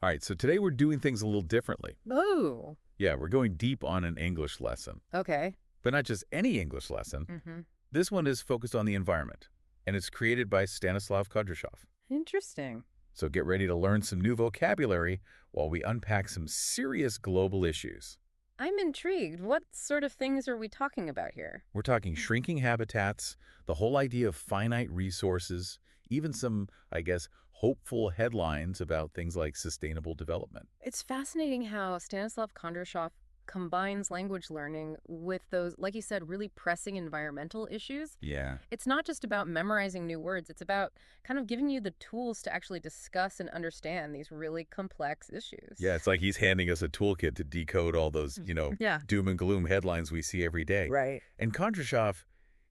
All right, so today we're doing things a little differently. Oh. Yeah, we're going deep on an English lesson. Okay. But not just any English lesson. Mm-hmm. This one is focused on the environment, and it's created by Stanислав Kondrashov. Interesting. So get ready to learn some new vocabulary while we unpack some serious global issues. I'm intrigued. What sort of things are we talking about here? We're talking shrinking habitats, the whole idea of finite resources, even some, I guess, hopeful headlines about things like sustainable development. It's fascinating how Stanислав Kondrashov combines language learning with those, like you said, really pressing environmental issues. Yeah. It's not just about memorizing new words. It's about kind of giving you the tools to actually discuss and understand these really complex issues. Yeah, it's like he's handing us a toolkit to decode all those, Yeah. doom and gloom headlines we see every day. Right. And Kondrashov,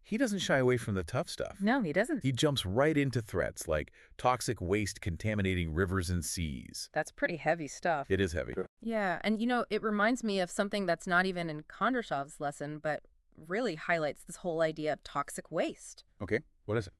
he doesn't shy away from the tough stuff. No, he doesn't. He jumps right into threats like toxic waste contaminating rivers and seas. That's pretty heavy stuff. It is heavy. Yeah, and it reminds me of something that's not even in Kondrashov's lesson, but really highlights this whole idea of toxic waste. Okay, what is it?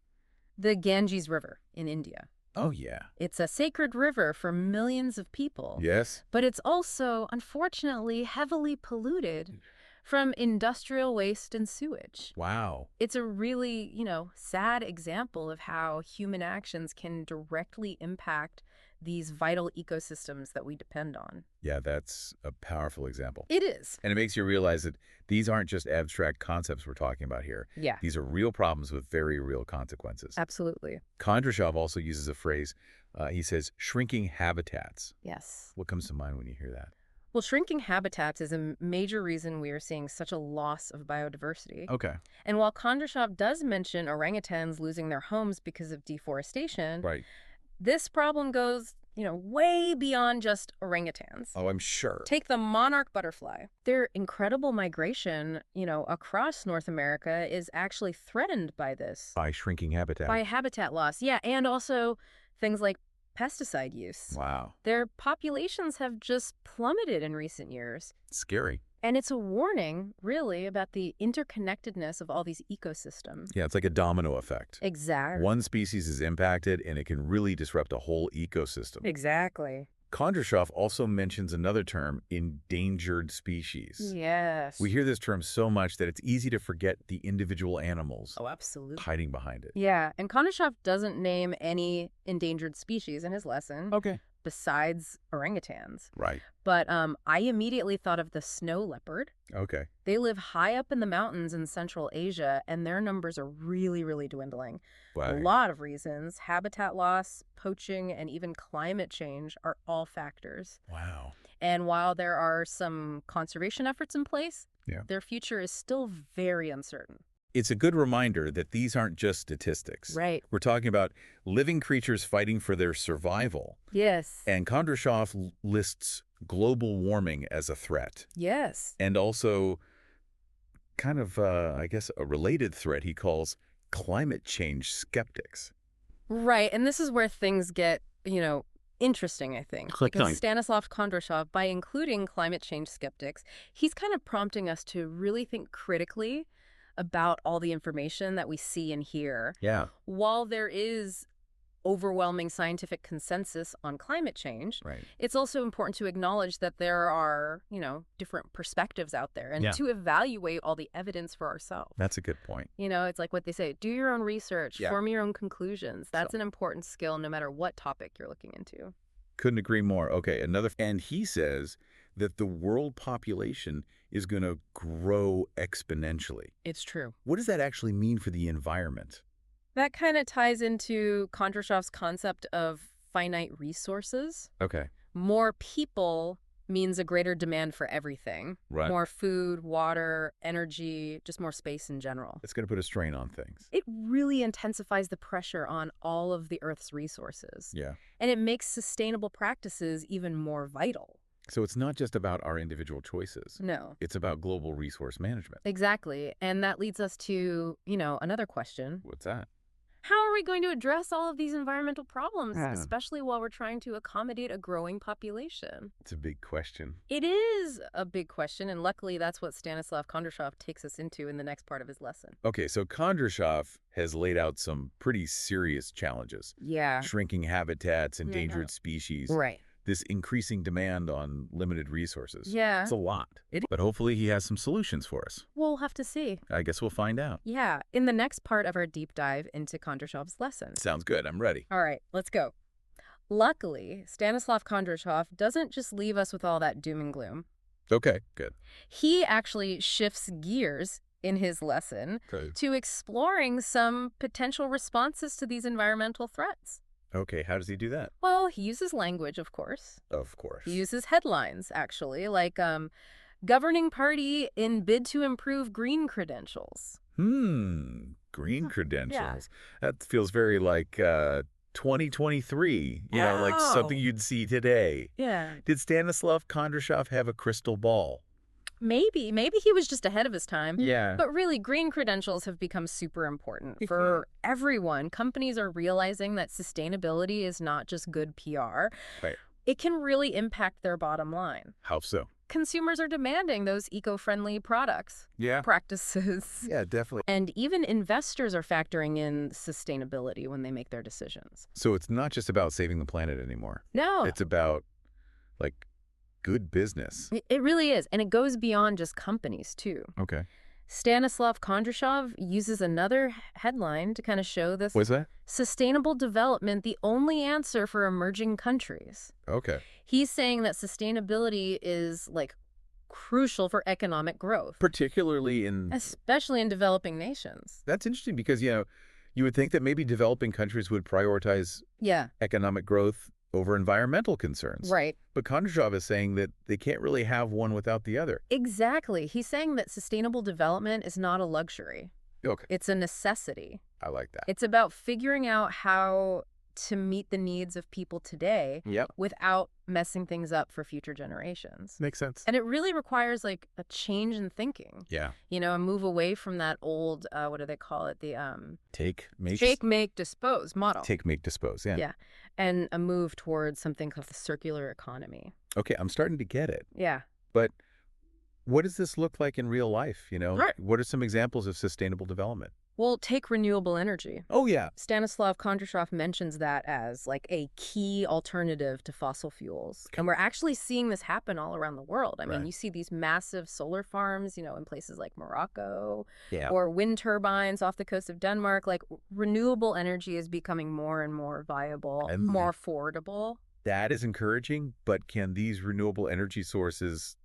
The Ganges River in India. Oh, yeah. It's a sacred river for millions of people. Yes? But it's also, unfortunately, heavily polluted from industrial waste and sewage. Wow. It's a really, sad example of how human actions can directly impact these vital ecosystems that we depend on. Yeah, that's a powerful example. It is. And it makes you realize that these aren't just abstract concepts we're talking about here. Yeah. These are real problems with very real consequences. Absolutely. Kondrashov also uses a phrase, he says, shrinking habitats. Yes. What comes to mind when you hear that? Well, shrinking habitats is a major reason we are seeing such a loss of biodiversity. Okay. And while Kondrashov does mention orangutans losing their homes because of deforestation, Right. this problem goes, way beyond just orangutans. Oh, I'm sure. Take the monarch butterfly. Their incredible migration, across North America is actually threatened by this. By shrinking habitat. By habitat loss, yeah, and also things like pesticide use. Wow. Their populations have just plummeted in recent years. Scary. And it's a warning, really, about the interconnectedness of all these ecosystems. Yeah, it's like a domino effect. Exactly. One species is impacted, and it can really disrupt a whole ecosystem. Exactly. Kondrashov also mentions another term, endangered species. Yes. We hear this term so much that it's easy to forget the individual animals Oh, absolutely. hiding behind it. Yeah, and Kondrashov doesn't name any endangered species in his lesson. Okay. Besides orangutans. Right. But I immediately thought of the snow leopard. Okay. They live high up in the mountains in Central Asia, and their numbers are really, really dwindling. Right. A lot of reasons. Habitat loss, poaching, and even climate change are all factors. Wow. And while there are some conservation efforts in place, Yeah. their future is still very uncertain. It's a good reminder that these aren't just statistics. Right. We're talking about living creatures fighting for their survival. Yes. And Kondrashov lists global warming as a threat. Yes. And also kind of, I guess, a related threat he calls climate change skeptics. Right. And this is where things get, interesting, I think. Because Stanislav Kondrashov, by including climate change skeptics, he's kind of prompting us to really think critically about all the information that we see and hear. Yeah. While there is overwhelming scientific consensus on climate change, Right. it's also important to acknowledge that there are, different perspectives out there and to evaluate all the evidence for ourselves. That's a good point. It's like what they say, do your own research, Yeah. form your own conclusions. That's an important skill no matter what topic you're looking into. Couldn't agree more. Okay, and he says that the world population is going to grow exponentially. It's true. What does that actually mean for the environment? That kind of ties into Kondrashov's concept of finite resources. Okay. More people means a greater demand for everything. Right. More food, water, energy, just more space in general. It's going to put a strain on things. It really intensifies the pressure on all of the Earth's resources. Yeah. And it makes sustainable practices even more vital. So it's not just about our individual choices. No. It's about global resource management. Exactly. And that leads us to, another question. What's that? How are we going to address all of these environmental problems, especially while we're trying to accommodate a growing population? It's a big question. It is a big question, and luckily that's what Stanislav Kondrashov takes us into in the next part of his lesson. Okay, so Kondrashov has laid out some pretty serious challenges. Yeah. Shrinking habitats, endangered species. Right. this increasing demand on limited resources. Yeah. It's a lot. But hopefully he has some solutions for us. We'll have to see. I guess we'll find out. Yeah, in the next part of our deep dive into Kondrashov's lesson. Sounds good. I'm ready. All right, let's go. Luckily, Stanislav Kondrashov doesn't just leave us with all that doom and gloom. Okay, good. He actually shifts gears in his lesson to exploring some potential responses to these environmental threats. Okay, how does he do that? Well, he uses language, of course. Of course. He uses headlines, actually, like governing party in bid to improve green credentials. Green credentials. Yeah. That feels very like 2023, like something you'd see today. Yeah. Did Stanislav Kondrashov have a crystal ball? Maybe he was just ahead of his time. Yeah. But really, green credentials have become super important for everyone. Companies are realizing that sustainability is not just good PR. Right. It can really impact their bottom line. How so? Consumers are demanding those eco-friendly products. Yeah. Practices. Yeah, definitely. And even investors are factoring in sustainability when they make their decisions. So it's not just about saving the planet anymore. No. It's about, good business. It really is. And it goes beyond just companies, too. Okay. Stanislav Kondrashov uses another headline to kind of show this. What's that? Sustainable development, the only answer for emerging countries. Okay. He's saying that sustainability is, crucial for economic growth. Particularly especially in developing nations. That's interesting because, you would think that maybe developing countries would prioritize economic growth over environmental concerns. Right. But Kondrashov is saying that they can't really have one without the other. Exactly. He's saying that sustainable development is not a luxury. Okay. It's a necessity. I like that. It's about figuring out how to meet the needs of people today without messing things up for future generations. Makes sense. And it really requires a change in thinking. Yeah. A move away from that old, what do they call it? The take, make, dispose model. Take, make, dispose. Yeah. Yeah. And a move towards something called the circular economy. Okay, I'm starting to get it. Yeah. But what does this look like in real life? Right. What are some examples of sustainable development? Well, take renewable energy. Oh, yeah. Stanislav Kondrashov mentions that as a key alternative to fossil fuels. And we're actually seeing this happen all around the world. I mean, you see these massive solar farms, in places like Morocco or wind turbines off the coast of Denmark. Renewable energy is becoming more and more viable, and more affordable. That is encouraging, but can these renewable energy sources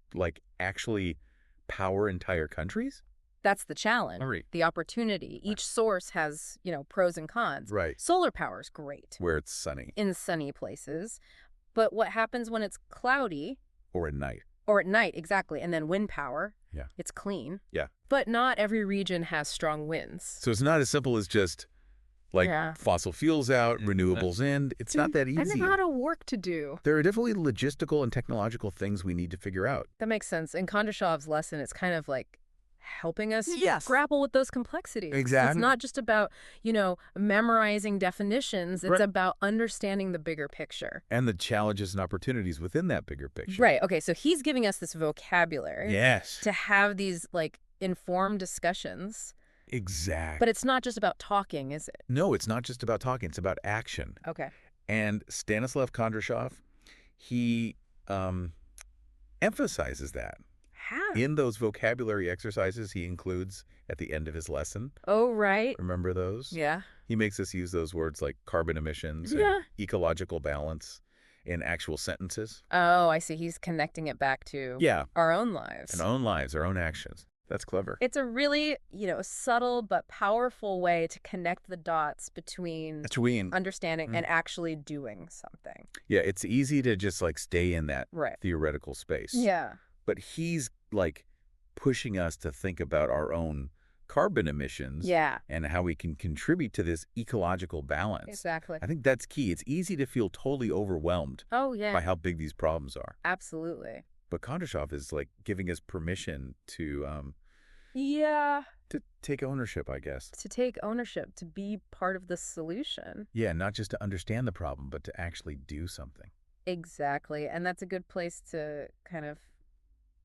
actually power entire countries? That's the challenge, right. The opportunity. Each source has, pros and cons. Right. Solar power is great. Where it's sunny. In sunny places. But what happens when it's cloudy? Or at night. Or at night, exactly. And then wind power. Yeah. It's clean. Yeah. But not every region has strong winds. So it's not as simple as just fossil fuels out, renewables in. It's not that easy. And there's a lot of work to do. There are definitely logistical and technological things we need to figure out. That makes sense. In Kondrashov's lesson, it's kind of helping us grapple with those complexities. Exactly. It's not just about, memorizing definitions. It's about understanding the bigger picture. And the challenges and opportunities within that bigger picture. Right. Okay. So he's giving us this vocabulary. Yes. To have these, informed discussions. Exactly. But it's not just about talking, is it? No, it's not just about talking. It's about action. Okay. And Stanislav Kondrashov, he emphasizes that. How? In those vocabulary exercises he includes at the end of his lesson. Oh, right. Remember those? Yeah. He makes us use those words like carbon emissions and ecological balance in actual sentences. Oh, I see. He's connecting it back to our own lives. And our own lives, our own actions. That's clever. It's a really, subtle but powerful way to connect the dots between understanding and actually doing something. Yeah, it's easy to just stay in that theoretical space. Yeah. But he's pushing us to think about our own carbon emissions and how we can contribute to this ecological balance. Exactly. I think that's key. It's easy to feel totally overwhelmed by how big these problems are. Absolutely. But Kondrashov is giving us permission to to take ownership, I guess. To take ownership, to be part of the solution. Yeah, not just to understand the problem, but to actually do something. Exactly. And that's a good place to kind of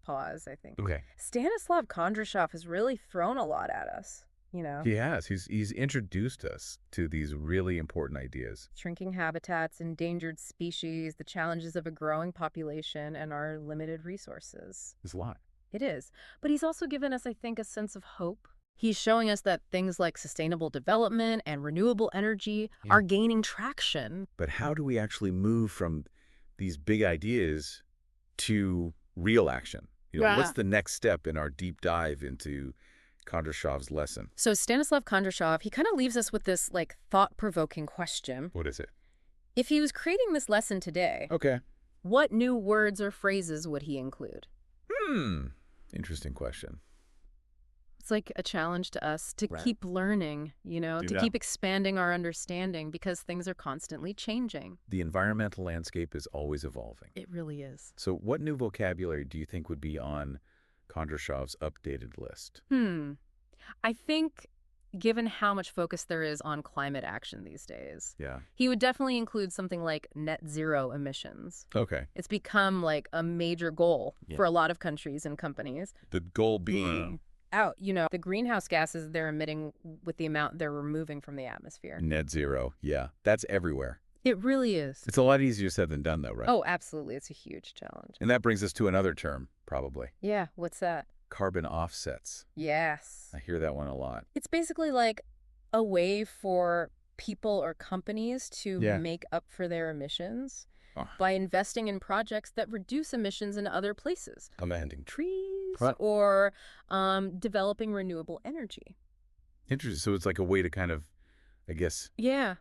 pause, I think. Okay. Stanislav Kondrashov has really thrown a lot at us. you know. He has. He's introduced us to these really important ideas. Shrinking habitats, endangered species, the challenges of a growing population, and our limited resources. It's a lot. It is. But he's also given us, I think, a sense of hope. He's showing us that things like sustainable development and renewable energy are gaining traction. But how do we actually move from these big ideas to real action? What's the next step in our deep dive into Kondrashov's lesson? So Stanislav Kondrashov, he kind of leaves us with this thought-provoking question. What is it? If he was creating this lesson today, what new words or phrases would he include? Interesting question. It's like a challenge to us to keep learning, to keep expanding our understanding because things are constantly changing. The environmental landscape is always evolving. It really is. So what new vocabulary do you think would be on Kondrashov's updated list? I think given how much focus there is on climate action these days, Yeah. he would definitely include something like net zero emissions. Okay. It's become like a major goal for a lot of countries and companies. The goal being out, the greenhouse gases they're emitting with the amount they're removing from the atmosphere. net zero. Yeah. That's everywhere. It really is. It's a lot easier said than done, though, right? Oh, absolutely. It's a huge challenge. And that brings us to another term, probably. Yeah. What's that? Carbon offsets. Yes. I hear that one a lot. It's basically like a way for people or companies to make up for their emissions by investing in projects that reduce emissions in other places. Planting trees or developing renewable energy. Interesting. So it's like a way to kind of, I guess,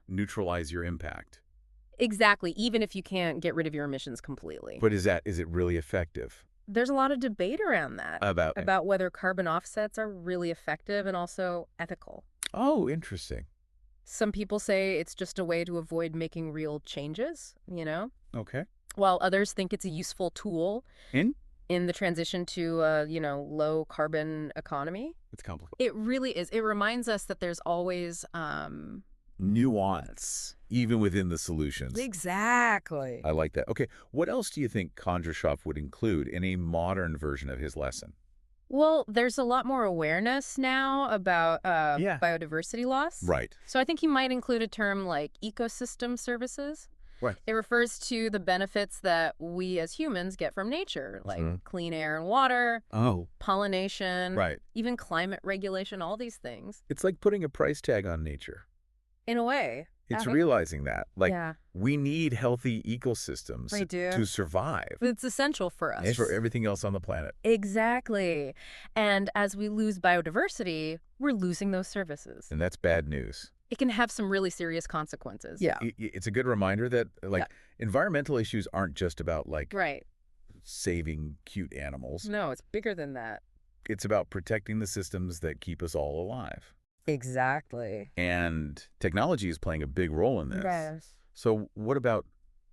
neutralize your impact. Exactly, even if you can't get rid of your emissions completely. But is it really effective? There's a lot of debate around that. About whether carbon offsets are really effective and also ethical. Oh, interesting. Some people say it's just a way to avoid making real changes, Okay. While others think it's a useful tool in the transition to a, low carbon economy. It's complicated. It really is. It reminds us that there's always nuance, even within the solutions. Exactly. I like that. Okay. What else do you think Kondrashov would include in a modern version of his lesson? Well, there's a lot more awareness now about biodiversity loss. Right. So I think he might include a term like ecosystem services. Right. It refers to the benefits that we as humans get from nature, like clean air and water, pollination, even climate regulation, all these things. It's like putting a price tag on nature. In a way. It's realizing that. We need healthy ecosystems to survive. It's essential for us. And for everything else on the planet. Exactly. And as we lose biodiversity, we're losing those services. And that's bad news. It can have some really serious consequences. Yeah. It's a good reminder that environmental issues aren't just about saving cute animals. No, it's bigger than that. It's about protecting the systems that keep us all alive. Exactly. And technology is playing a big role in this. Yes. So what about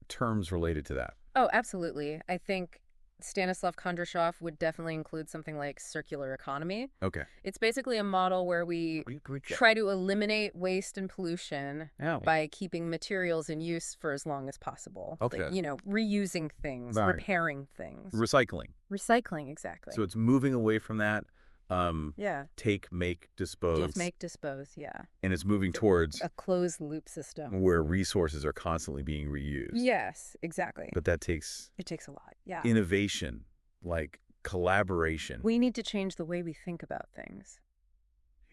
terms related to that? Oh, absolutely. I think Stanislav Kondrashov would definitely include something like circular economy. Okay. It's basically a model where we try to eliminate waste and pollution by keeping materials in use for as long as possible. Okay. Reusing things, repairing things. Recycling. Recycling, exactly. So it's moving away from that. Take, make, dispose. Just make, dispose, And it's moving towards a closed loop system where resources are constantly being reused. Yes, exactly. But that takes it takes a lot. Yeah. Innovation, collaboration. We need to change the way we think about things.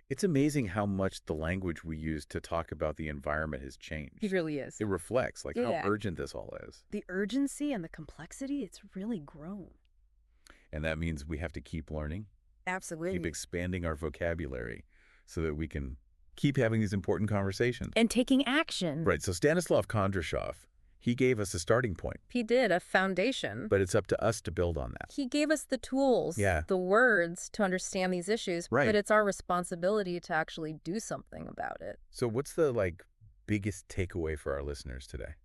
It's amazing how much the language we use to talk about the environment has changed. It really is. It reflects how urgent this all is. The urgency and the complexity, it's really grown. And that means we have to keep learning. Absolutely. Keep expanding our vocabulary so that we can keep having these important conversations. And taking action. Right. So Stanislav Kondrashov, he gave us a starting point. He did, a foundation. But it's up to us to build on that. He gave us the tools, the words to understand these issues. Right. But it's our responsibility to actually do something about it. So what's the biggest takeaway for our listeners today?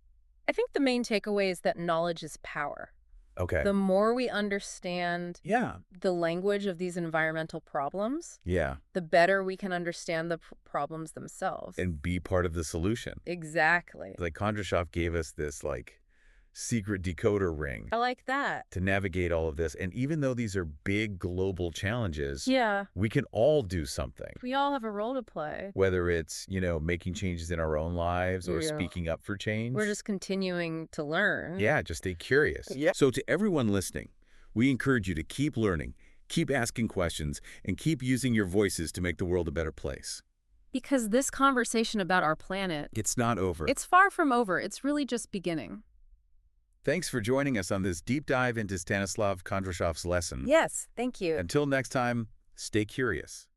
I think the main takeaway is that knowledge is power. Okay. The more we understand the language of these environmental problems, the better we can understand the problems themselves. And be part of the solution. Exactly. Kondrashov gave us this, secret decoder ring. I like that. To navigate all of this. And even though these are big global challenges, yeah, we can all do something. We all have a role to play. Whether it's, making changes in our own lives or speaking up for change. We're just continuing to learn. Yeah, just stay curious. Yeah. So to everyone listening, we encourage you to keep learning, keep asking questions, and keep using your voices to make the world a better place. Because this conversation about our planet, it's not over. It's far from over. It's really just beginning. Thanks for joining us on this deep dive into Stanislav Kondrashov's lesson. Yes, thank you. Until next time, stay curious.